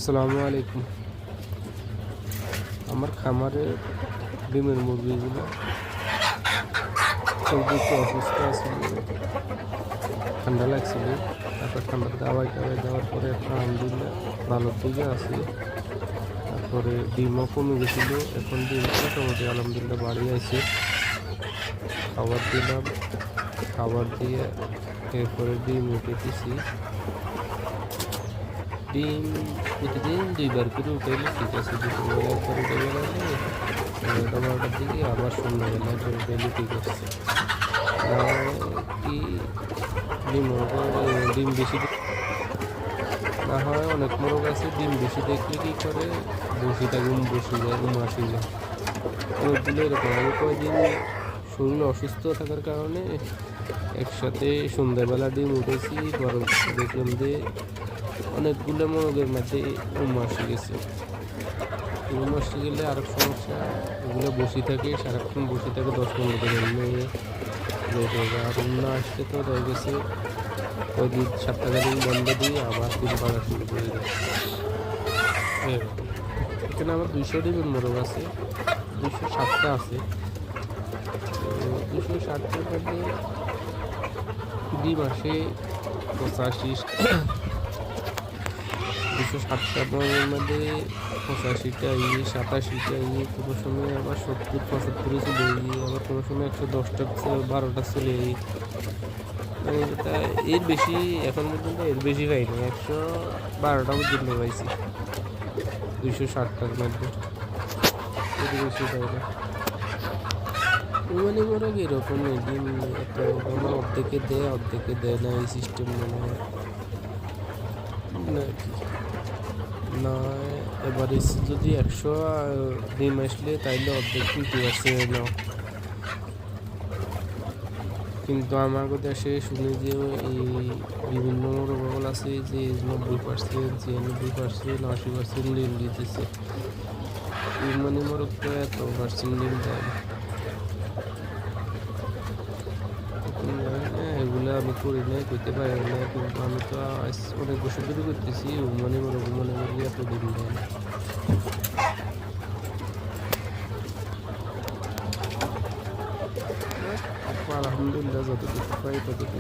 আসসালামু আলাইকুম। আমার খামারে ডিমের মুরগিগুলো খুবই একটু অসুস্থ আছিল, ঠান্ডা লাগছিল। তারপর ঠান্ডার দাওয়াই দেওয়ার পরে এখন আলহামদুলিল্লাহ ভালোর দিকে আছে। তারপরে ডিমও কমে গেছিলো, এখন ডিম মোটামুটি আলহামদুলিল্লাহ বাড়ি আছে। খাবার দিলাম, খাবার দিয়ে এরপরে ডিম উঠেতেছি। ডিম প্রতিদিন 2 বার করে উঠাইলে ঠিক আছে। দুপুরবেলা একবার উঠে বেড়ালে 11টা 12টার দিকে, আবার সন্ধ্যাবেলা একবার উঠাইলে ঠিক আছে। কি ডিম ডিম বেশি না হয়, অনেক মোরগ আছে ডিম বেশি দেখলে কি করে বসে যায়, ঘুম আসি যায়। অনেকগুলো এরকম। আমি কয়েকদিন শরীর অসুস্থ থাকার কারণে একসাথে সন্ধ্যাবেলা ডিম উঠেছি, বরং দেখলাম যে অনেকগুলো মোরগের মধ্যে আসি গেছে। আসি গেলে আরেক সমস্যা, ওগুলো বসে থাকে, সারাক্ষণ বসে থাকে, 10-15 দিন নিয়ে আর না আসলে তো রয়ে গেছে ওই 7টা দিন বন্ধ দিয়ে আবার ডিম পাড়া শুরু করে দেয়। এখানে আমার 200 ডিমের মোরগ আছে, 260টা আছে। 260টার মধ্যে ডিম আসে 85। 260টা মোরগের মধ্যে 85টা 87টা কোনো সময় আবার 70-75 চলে আবার কোনো সময় 110টা 12টা চলে মানে এটা এর বেশি এখন পর্যন্ত এর বেশি পাইনি। 112টা পর্যন্ত পাইছি 260টার মধ্যে, এর বেশি পাই না। মানে মোরগ এরকমই ডিম এত অর্ধেকে দেয় না, এই সিস্টেম মনে হয় না কি না। এবারে যদি 100 ডিম আসলে তাইলে অর্ধেক 50% নাও। কিন্তু আমার দেশে শুনে যে এই বিভিন্ন মোরগ আছে যে 90%, 96%, 80% ডিম দিতেছে। মানে মোরগ তো এত পার্সেন্ট ডিম দেয় না। এগুলো আমি করি না, করতে পারি না, কিন্তু আমি তো অনেক বছর ধরে করতেছি। মনে মোরগ এত ডিম দেয় না। আলহামদুলিল্লাহ যতটুকু পাই ততটুকু।